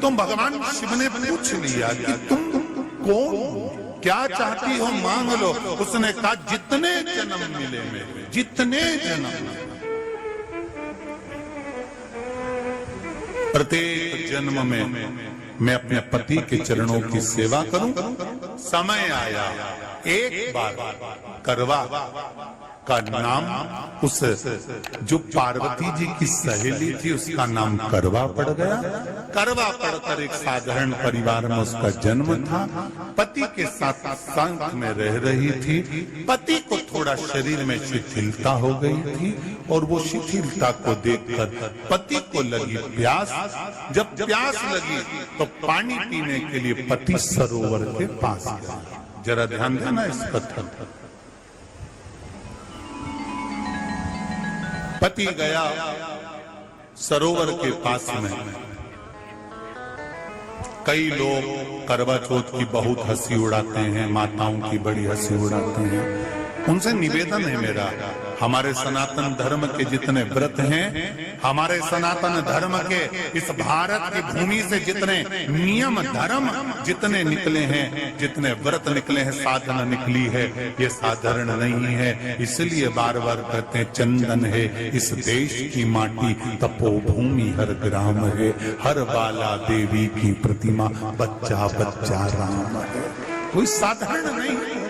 तो भगवान शिव ने पूछ लिया कि तुम कौन हो, क्या चाहती हो मांग लो। उसने कहा जितने जन्म मिले मेरे, जितने जन्म, प्रत्येक जन्म में मैं अपने पति के चरणों की सेवा करूं। समय आया एक बार करवा का नाम, उस जो पार्वती जी की सहेली थी उसका नाम करवा पड़ गया। करवा पड़कर एक साधारण परिवार में उसका जन्म था। पति के साथ संग में रह रही थी। पति को थोड़ा शरीर में शिथिलता हो गई थी और वो शिथिलता को देखकर पति को लगी प्यास। जब प्यास लगी तो पानी पीने के लिए पति सरोवर के पास गया। जरा ध्यान देना इस कथन। पति गया सरोवर के पास में। कई लोग करवा चौथ की बहुत हंसी उड़ाते हैं, माताओं की बड़ी हंसी उड़ाते हैं। उनसे निवेदन है मेरा, हमारे सनातन धर्म के जितने व्रत हैं, हमारे सनातन धर्म के इस भारत की भूमि से जितने नियम धर्म जितने निकले हैं, जितने व्रत निकले हैं, साधना निकली है, ये साधारण नहीं है। इसलिए बार बार कहते हैं चंदन है इस देश की माटी, तपोभूमि हर ग्राम है, हर बाला देवी की प्रतिमा, बच्चा बच्चा राम है। कोई साधारण नहीं है,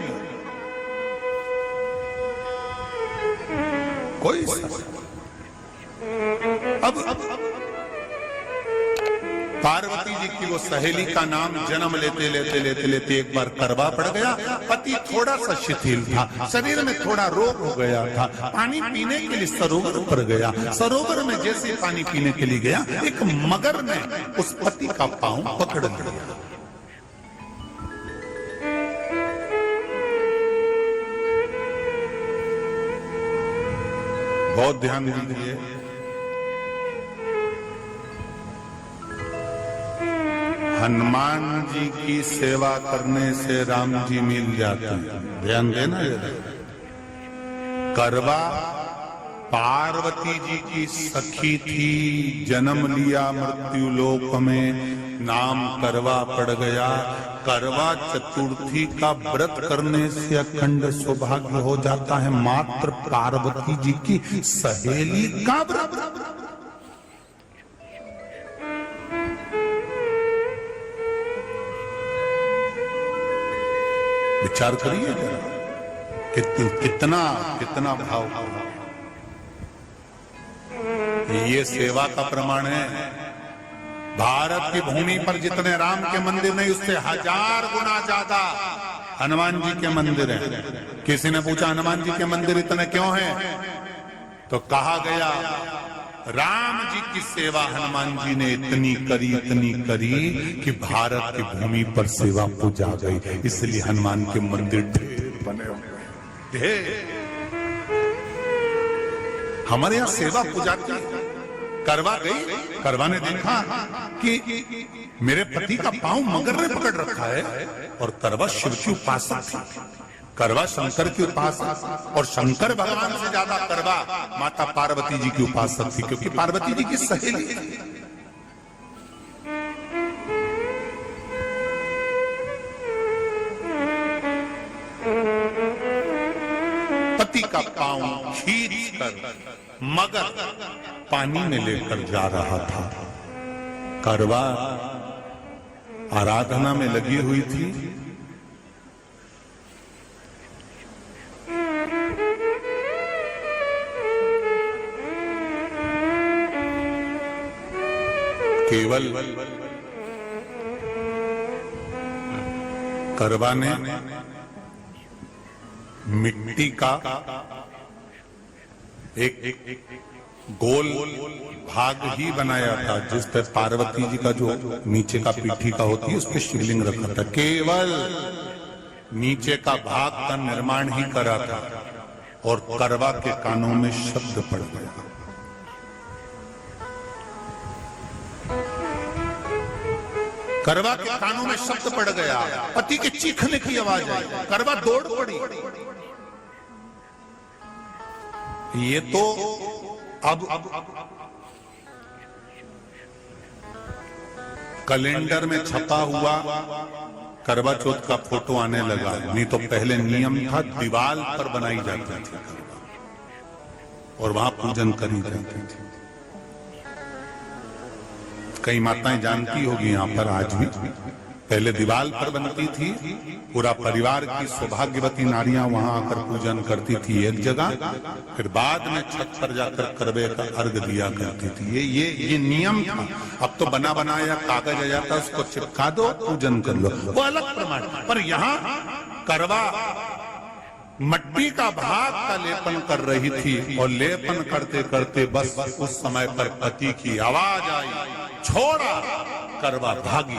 कोई अब पार्वती जी की वो सहेली का नाम जन्म लेते लेते लेते लेते एक बार करवा पड़ गया। पति थोड़ा सा शिथिल था, शरीर में थोड़ा रोग हो गया था। पानी पीने के लिए सरोवर पर गया। सरोवर में जैसे पानी पीने के लिए गया, एक मगर ने उस पति का पांव पकड़ लिया। बहुत ध्यान दीजिए, हनुमान जी की सेवा करने से राम जी मिल जाते हैं। ध्यान देना जरा। करवा पार्वती जी की सखी थी, जन्म लिया मृत्यु लोक में, नाम करवा पड़ गया। करवा चतुर्थी का व्रत करने से अखंड सौभाग्य हो जाता है। मात्र पार्वती जी की सहेली का व्रत। विचार करिए जरा, कितना कितना भाव। ये सेवा का प्रमाण है। भारत की भूमि पर जितने राम के मंदिर नहीं, उससे 1000 गुना ज्यादा हनुमान जी के मंदिर हैं। किसी ने पूछा हनुमान जी के मंदिर इतने क्यों हैं, तो कहा गया राम जी की सेवा हनुमान जी ने इतनी करी कि भारत की भूमि पर सेवा पूजा गई। इसलिए हनुमान के मंदिर ढेर बने हुए ढेर। हमारे यहाँ सेवा पूजा की। करवा गई, करवा ने देखा कि मेरे पति का पांव मगर ने पकड़ रखा है, और करवा शिव की उपासक थी। करवा शंकर की उपासक, और शंकर भगवान से ज्यादा करवा माता पार्वती जी की उपासक थी, क्योंकि पार्वती जी की सहेली थी। पति का पांव खींच कर मगर पानी में लेकर जा रहा था। करवा आराधना में लगी हुई थी। केवल करवा ने मिट्टी का एक गोल भाग ही बनाया था, जिस पर पार्वती जी का जो नीचे का पीठी का होती है उस पर शिवलिंग रखा था। केवल नीचे का भाग का निर्माण ही करा था, और करवा के कानों में शब्द पड़ गया। करवा के कानों में शब्द पड़ गया, पति के चीखने की आवाज आई। करवा दौड़ पड़ी। ये तो अब कैलेंडर में छपा हुआ करवा चौथ का फोटो आने लगा। नहीं तो पहले नियम था दीवार पर बनाई जाती थी और वहां पूजन करी जाती थी। कई माताएं जानती होगी यहाँ पर आज भी, पहले दीवार पर बनती थी, पूरा परिवार की सौभाग्यवती नारियां वहां आकर पूजन करती थी एक जगह, फिर बाद में छत पर जाकर करवे का अर्घ दिया करती थी। ये नियम था। अब तो बना बनाया कागज आ जाता, उसको चिपका दो, पूजन कर लो, वो अलग प्रमाण। पर यहाँ करवा मट्टी का भाग का लेपन कर रही थी और लेपन करते करते बस उस समय पर पति की आवाज आई, छोड़ा, करवा भागी।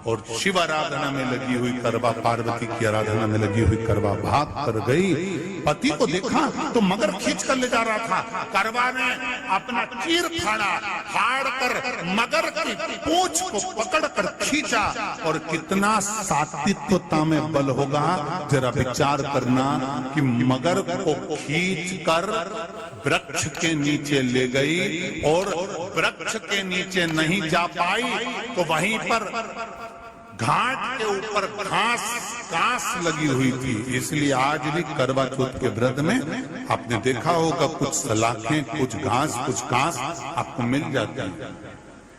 और शिव आराधना में लगी हुई करवा, पार्वती की आराधना में लगी हुई करवा भाग कर गई। पति को देखा तो मगर खींच कर ले जा रहा था। करवा ने अपना चीर फाड़ कर मगर की पूंछ को पकड़कर खींचा। और कितना सात्विकता में बल होगा, जरा विचार करना कि मगर को खींच कर वृक्ष के नीचे ले गई और वृक्ष के नीचे नहीं जा पाई तो वहीं पर घाट के ऊपर घास लगी हुई थी। इसलिए आज भी करवा चौथ के व्रत में आपने देखा होगा कुछ सलाखें, कुछ घास आपको मिल जाती है।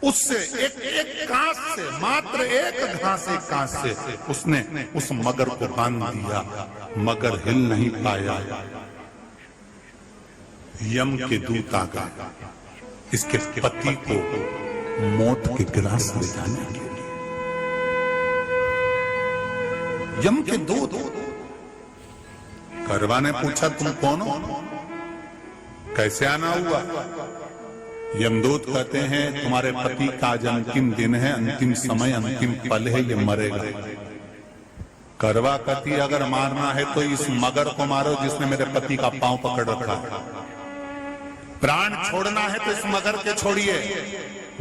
उससे एक घास से, मात्र एक घास, एक घास से उसने उस मगर को बांध दिया। मगर हिल नहीं पाया। यम के दूत आ गए इसके पति को मौत के ग्रास ले जाने के लिए। यम के दूत। करवा ने पूछा तुम कौन हो, कैसे आना हुआ? यमदूत कहते हैं तुम्हारे पति का आज अंतिम दिन है, अंतिम समय, अंतिम पल है, ये मरेगा। करवा कहती अगर मारना है तो इस मगर को मारो जिसने मेरे पति का पांव पकड़ रखा। प्राण छोड़ना है तो इस मगर के छोड़िए,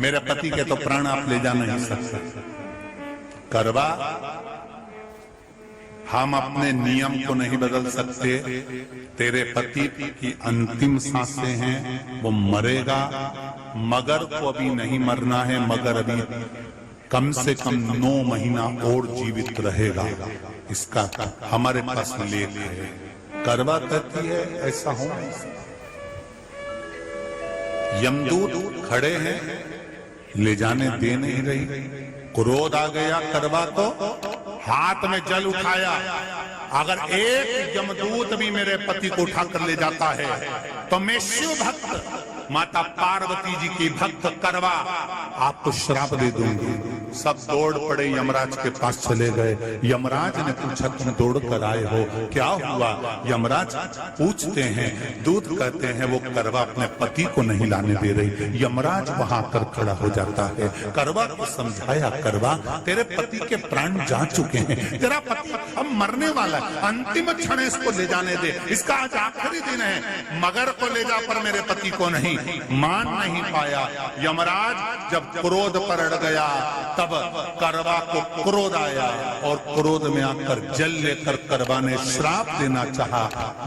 मेरे पति के तो प्राण आप ले जा नहीं सकते। करवा, हम अपने नियम को नहीं बदल सकते। तेरे पति की अंतिम सांसें हैं, वो मरेगा। मगर को अभी नहीं मरना है, मगर अभी कम से कम 9 महीना और जीवित रहेगा। इसका हमारे पास लेख है। करवा कहती है ऐसा हो नहीं सकता। यमदूत खड़े हैं, ले जाने दे नहीं रही। क्रोध आ गया करवा को, हाथ में जल उठाया। अगर एक यमदूत भी मेरे पति को उठाकर ले जाता है तो मैं शिव भक्त माता पार्वती जी की भक्त करवा आपको श्राप दे दूंगी। सब दौड़ पड़े, यमराज के पास चले गए। यमराज ने पूछा तुम दौड़ कर आए हो, क्या हुआ? यमराज पूछते हैं, दूत कहते हैं वो करवा अपने पति को नहीं लाने दे रही। यमराज वहां कर खड़ा हो जाता है। करवा को समझाया, करवा तेरे पति के प्राण जा चुके हैं, तेरा पति अब मरने वाला है, अंतिम क्षण इसको ले जाने दे, इसका आज आखिरी दिन है। मगर को ले जा पर मेरे पति को नहीं। मान नहीं पाया। यमराज जब क्रोध पर अड़ गया तब करवा को क्रोध आया और क्रोध में आकर जल लेकर करवा ने श्राप देना चाहा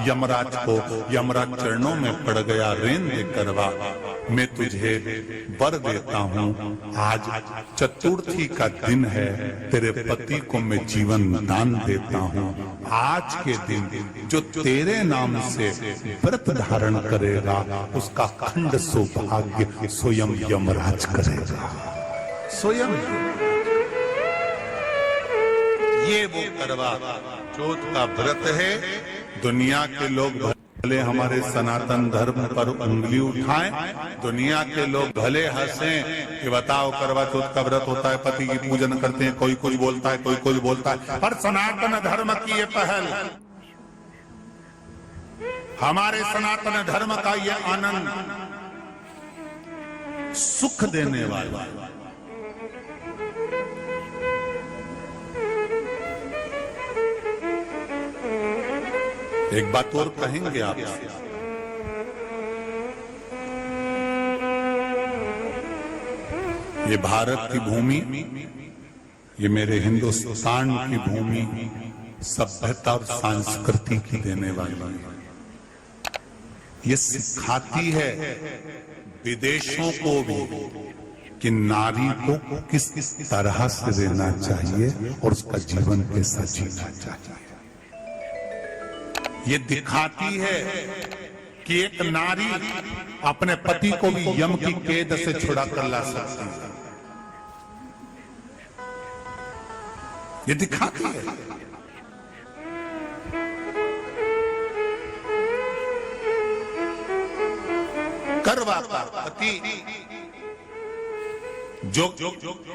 यमराज को। यमराज चरणों में पड़ गया, रेन दे करवा, मैं तुझे वर देता हूँ, आज चतुर्थी का दिन है, तेरे पति को मैं जीवन दान देता हूँ। आज के दिन जो तेरे नाम से व्रत धारण करेगा उसका खंड सौभाग्य स्वयं यमराज करेगा। स्वयं ये वो करवा चौथ का व्रत है। दुनिया के लोग भले हमारे सनातन धर्म पर उंगली उठाएं, दुनिया के लोग भले हंसें कि बताओ करवा चौथ का व्रत होता है, पति की पूजन करते हैं, कोई कुछ बोलता है, कोई कुछ बोलता है, पर सनातन धर्म की ये पहल, हमारे सनातन धर्म का ये आनंद, सुख देने वाला। एक बात और कहेंगे आपसे, ये भारत की भूमि, ये मेरे हिंदुस्तान की भूमि सभ्यता और संस्कृति की देने वाली है। ये सिखाती है विदेशों को भी कि नारी को किस तरह से रहना चाहिए और उसका जीवन कैसा जीना चाहिए। ये दिखाती है कि एक नारी अपने पति को भी यम की कैद से छुड़ा कर ला सकती है। ये दिखाती है। करवा का पति जो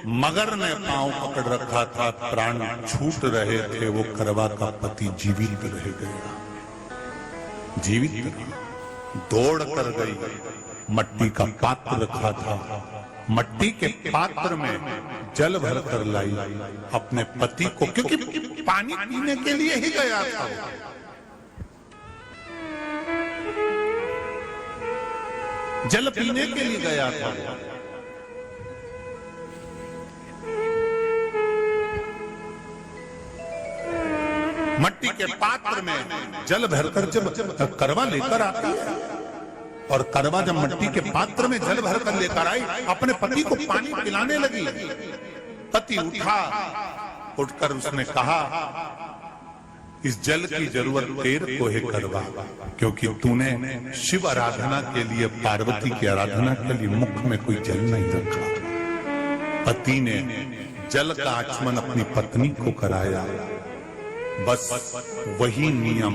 मगर ने पांव पकड़ रखा था, प्राण छूट रहे थे, वो करवा का पति जीवित रह गया। जीवित दौड़ कर गई, मट्टी का पात्र रखा था, मट्टी के पात्र में जल भर कर लाई अपने पति को, क्योंकि पानी पीने के लिए ही गया था। जल पीने के लिए गया था। मट्टी के पात्र में जल भरकर जब करवा लेकर आती है, और करवा जब मट्टी के पात्र में जल भरकर लेकर आई, अपने पति को पानी पिलाने लगी। पति उठा, उठकर उसने कहा, इस जल की जरूरत तेरे को है करवा, क्योंकि तूने शिव आराधना के लिए, पार्वती की आराधना के लिए मुख में कोई जल नहीं रखा। पति ने जल का आचमन अपनी पत्नी को कराया। बस वही नियम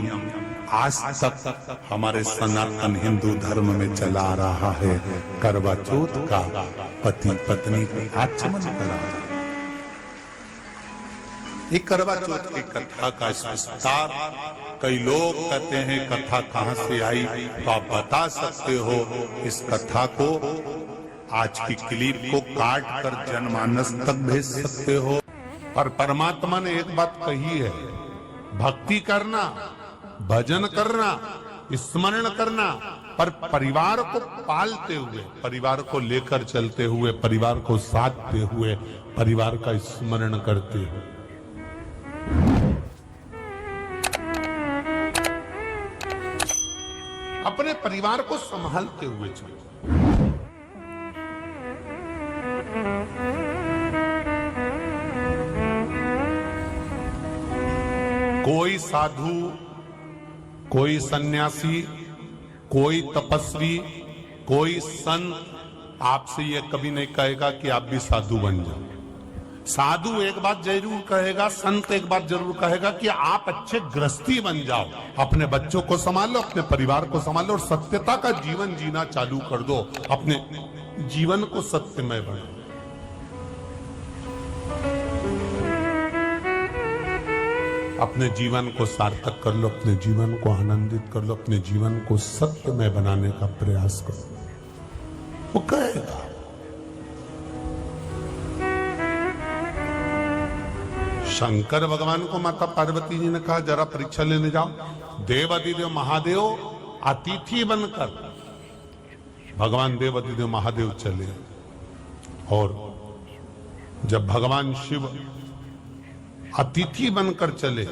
आज तक हमारे सनातन हिंदू धर्म में चला आ रहा है। करवा चौथ का पति पत्नी को आचमन कराया। ये करवा चौथ की कथा का विस्तार, कई लोग कहते हैं कथा कहां से आई, तो आप बता सकते हो। इस कथा को, आज की क्लिप को काट कर जनमानस तक भेज सकते हो। और परमात्मा ने एक बात कही है, भक्ति करना, भजन करना, स्मरण करना, पर परिवार को पालते हुए, परिवार को लेकर चलते हुए, परिवार को साधते हुए, परिवार का स्मरण करते हुए। अपने परिवार को संभालते हुए चलो। कोई साधु, कोई सन्यासी, कोई तपस्वी, कोई संत आपसे ये कभी नहीं कहेगा कि आप भी साधु बन जाओ। साधु एक बात जरूर कहेगा, संत एक बात जरूर कहेगा कि आप अच्छे गृहस्थी बन जाओ, अपने बच्चों को संभालो, अपने परिवार को संभालो और सत्यता का जीवन जीना चालू कर दो। अपने जीवन को सत्यमय बनाओ। अपने जीवन को सार्थक कर लो, अपने जीवन को आनंदित कर लो, अपने जीवन को सत्यमय बनाने का प्रयास करो। वो कहेगा। शंकर भगवान को माता पार्वती जी ने कहा, जरा परीक्षा लेने जाओ। देवादिदेव महादेव अतिथि बनकर, भगवान देवादिदेव महादेव चले, और जब भगवान शिव अतिथि बनकर चले,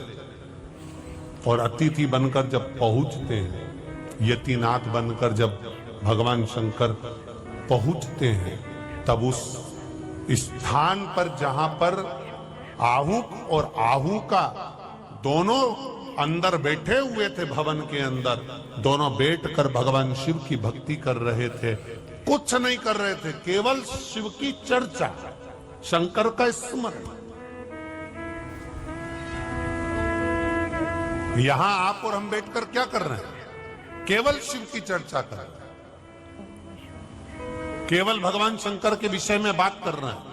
और अतिथि बनकर जब पहुंचते हैं, यतिनाथ बनकर जब भगवान शंकर पहुंचते हैं, तब उस स्थान पर जहां पर आहुक और आहू का दोनों अंदर बैठे हुए थे, भवन के अंदर दोनों बैठकर भगवान शिव की भक्ति कर रहे थे, कुछ नहीं कर रहे थे, केवल शिव की चर्चा, शंकर का स्मरण। यहां आप और हम बैठकर क्या कर रहे हैं? केवल शिव की चर्चा कर रहे हैं, केवल भगवान शंकर के विषय में बात कर रहे हैं।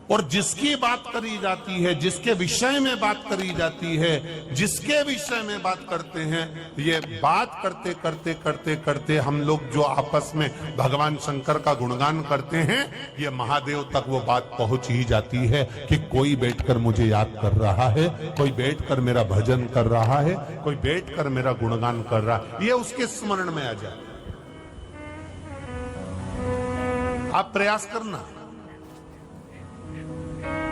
और जिसकी बात करी जाती है, जिसके विषय में बात करी जाती है, जिसके विषय में बात करते हैं, ये बात करते करते करते करते हम लोग जो आपस में भगवान शंकर का गुणगान करते हैं, ये महादेव तक वो बात पहुंच ही जाती है कि कोई बैठकर मुझे याद कर रहा है, कोई बैठकर मेरा भजन कर रहा है, कोई बैठकर मेरा गुणगान कर रहा है, ये उसके स्मरण में आ जाए। आप प्रयास करना,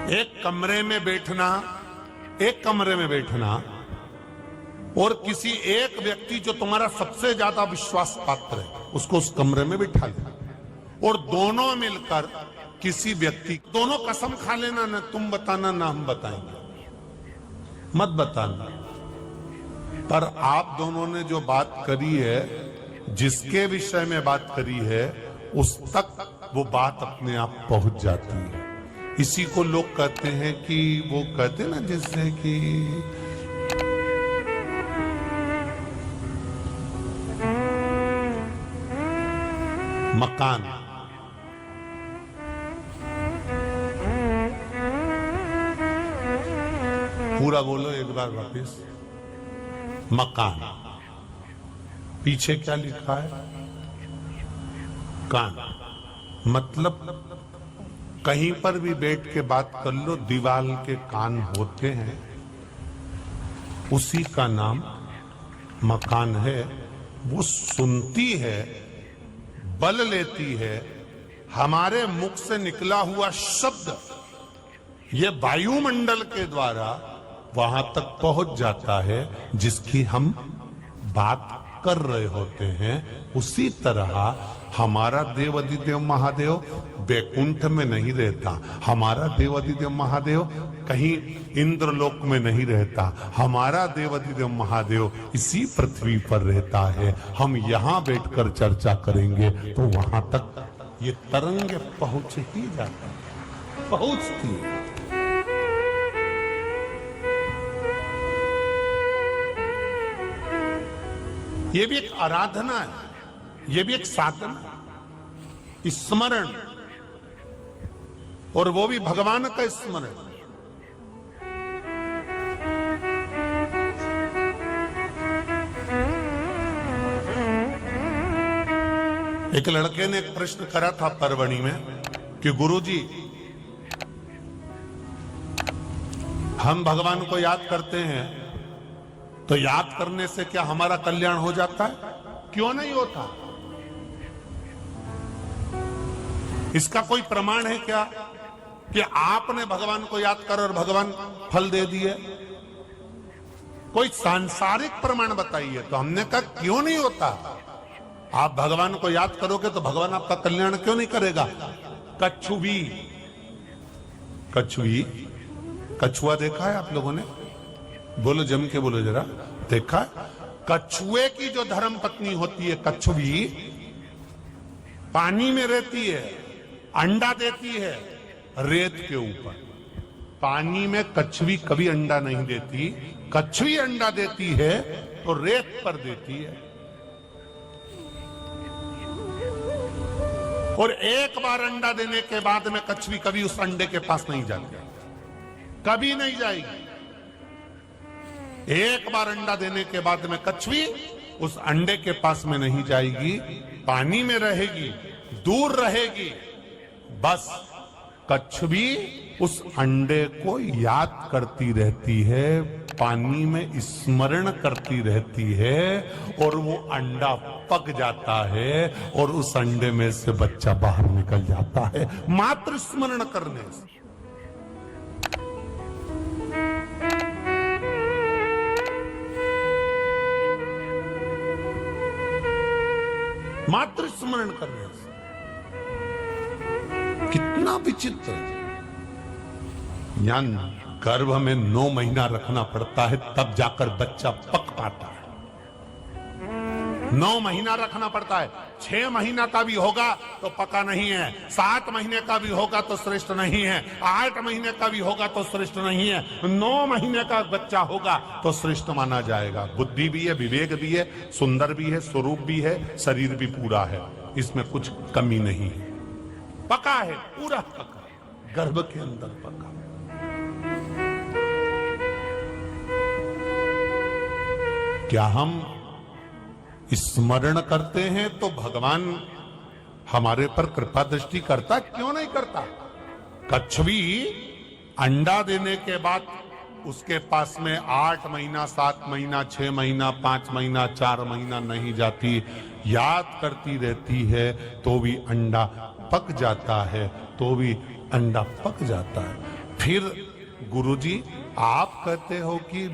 एक कमरे में बैठना, एक कमरे में बैठना और किसी एक व्यक्ति जो तुम्हारा सबसे ज्यादा विश्वास पात्र है, उसको उस कमरे में बिठा लेना, और दोनों मिलकर किसी व्यक्ति, दोनों कसम खा लेना, ना तुम बताना ना हम बताएंगे, मत बताना। पर आप दोनों ने जो बात करी है, जिसके विषय में बात करी है, उस तक वो बात अपने आप पहुंच जाती है। इसी को लोग कहते हैं कि वो कहते हैं ना, जैसे कि मकान, पूरा बोलो एक बार वापिस, मकान, पीछे क्या लिखा है? कान। मतलब कहीं पर भी बैठ के बात कर लो, दीवार के कान होते हैं, उसी का नाम मकान है। वो सुनती है, बल लेती है, हमारे मुख से निकला हुआ शब्द ये वायुमंडल के द्वारा वहां तक पहुंच जाता है जिसकी हम बात कर रहे होते हैं। उसी तरह हमारा देव अधिदेव महादेव वैकुंठ में नहीं रहता, हमारा देव अधिदेव महादेव कहीं इंद्रलोक में नहीं रहता, हमारा देव अधिदेव महादेव इसी पृथ्वी पर रहता है। हम यहाँ बैठकर चर्चा करेंगे तो वहां तक ये तरंग पहुंच ही जाता है, पहुंचती है। ये भी एक आराधना है, ये भी एक साधना, स्मरण, और वो भी भगवान का स्मरण। एक लड़के ने एक प्रश्न करा था परवणी में कि गुरुजी, हम भगवान को याद करते हैं तो याद करने से क्या हमारा कल्याण हो जाता है? क्यों नहीं होता? इसका कोई प्रमाण है क्या कि आपने भगवान को याद कर और भगवान फल दे दिए? कोई सांसारिक प्रमाण बताइए। तो हमने कहा क्यों नहीं होता? आप भगवान को याद करोगे तो भगवान आपका कल्याण क्यों नहीं करेगा? कछुवी, कछुवी, कछुआ देखा है आप लोगों ने? बोलो, जम के बोलो जरा, देखा? कछुए की जो धर्म पत्नी होती है कछुवी, पानी में रहती है, अंडा देती है रेत के ऊपर। पानी में कछुवी कभी अंडा नहीं देती, कछुवी अंडा देती है तो रेत पर देती है। और एक बार अंडा देने के बाद में कछुवी कभी उस अंडे के पास नहीं जाती, कभी नहीं जाएगी। एक बार अंडा देने के बाद में कछुवी उस अंडे के पास में नहीं जाएगी, पानी में रहेगी, दूर रहेगी। बस कछुवी उस अंडे को याद करती रहती है, पानी में स्मरण करती रहती है, और वो अंडा पक जाता है और उस अंडे में से बच्चा बाहर निकल जाता है, मात्र स्मरण करने से। मात्र स्मरण करने से। कितना विचित्र! ज्ञान गर्भ में 9 महीना रखना पड़ता है, तब जाकर बच्चा पक पाता है। 9 महीना रखना पड़ता है। 6 महीना का भी होगा तो पका नहीं है, 7 महीने का भी होगा तो श्रेष्ठ नहीं है, 8 महीने का भी होगा तो श्रेष्ठ नहीं है, 9 महीने का बच्चा होगा तो श्रेष्ठ माना जाएगा। बुद्धि भी है, विवेक भी है, सुंदर भी है, स्वरूप भी है, शरीर भी पूरा है, इसमें कुछ कमी नहीं है। पका है, पूरा पका, गर्भ के अंदर पका। क्या हम स्मरण करते हैं तो भगवान हमारे पर कृपा दृष्टि करता? क्यों नहीं करता? कछुवी अंडा देने के बाद उसके पास में 8 महीना, 7 महीना, 6 महीना, 5 महीना, 4 महीना नहीं जाती, याद करती रहती है तो भी अंडा पक जाता है, तो भी अंडा पक जाता है। फिर गुरुजी आप कहते हो कि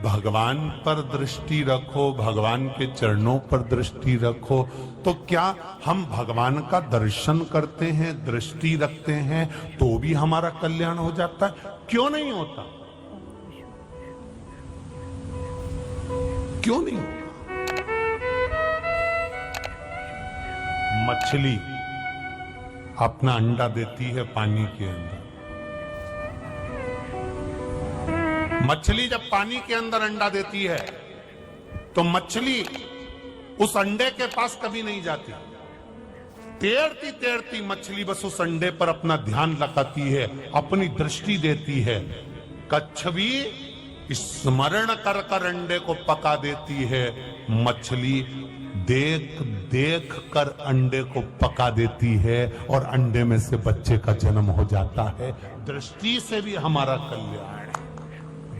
भगवान पर दृष्टि रखो, भगवान के चरणों पर दृष्टि रखो, तो क्या हम भगवान का दर्शन करते हैं, दृष्टि रखते हैं, तो भी हमारा कल्याण हो जाता है? क्यों नहीं होता? क्यों नहीं होता? मछली अपना अंडा देती है पानी के अंदर। मछली जब पानी के अंदर अंडा देती है तो मछली उस अंडे के पास कभी नहीं जाती। तैरती तैरती मछली बस उस अंडे पर अपना ध्यान लगाती है, अपनी दृष्टि देती है। कच्छवी स्मरण कर कर अंडे को पका देती है, मछली देख देख कर अंडे को पका देती है और अंडे में से बच्चे का जन्म हो जाता है। दृष्टि से भी हमारा कल्याण है।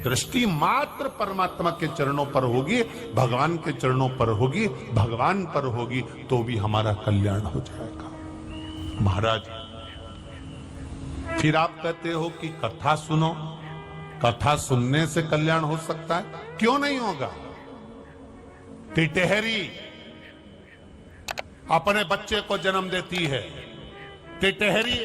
दृष्टि मात्र परमात्मा के चरणों पर होगी, भगवान के चरणों पर होगी, भगवान पर होगी, तो भी हमारा कल्याण हो जाएगा। महाराज, फिर आप कहते हो कि कथा सुनो, कथा सुनने से कल्याण हो सकता है? क्यों नहीं होगा? टिटहरी अपने बच्चे को जन्म देती है, टिटहरी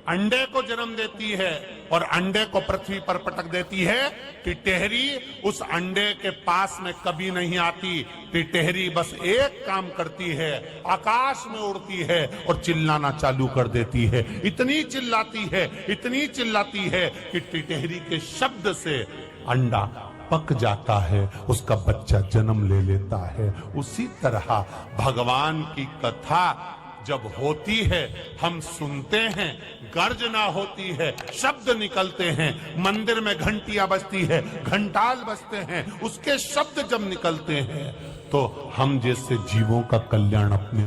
अंडे को जन्म देती है और अंडे को पृथ्वी पर पटक देती है। टिटहरी उस अंडे के पास में कभी नहीं आती। टिटहरी बस एक काम करती है, आकाश में उड़ती है और चिल्लाना चालू कर देती है। इतनी चिल्लाती है, इतनी चिल्लाती है कि टिटहरी के शब्द से अंडा पक जाता है, उसका बच्चा जन्म ले लेता है। उसी तरह भगवान की कथा जब होती है, हम सुनते हैं, गर्जना होती है, शब्द निकलते हैं, मंदिर में घंटियां बजती है, घंटाल बजते हैं, उसके शब्द जब निकलते हैं तो हम जैसे जीवों का कल्याण अपने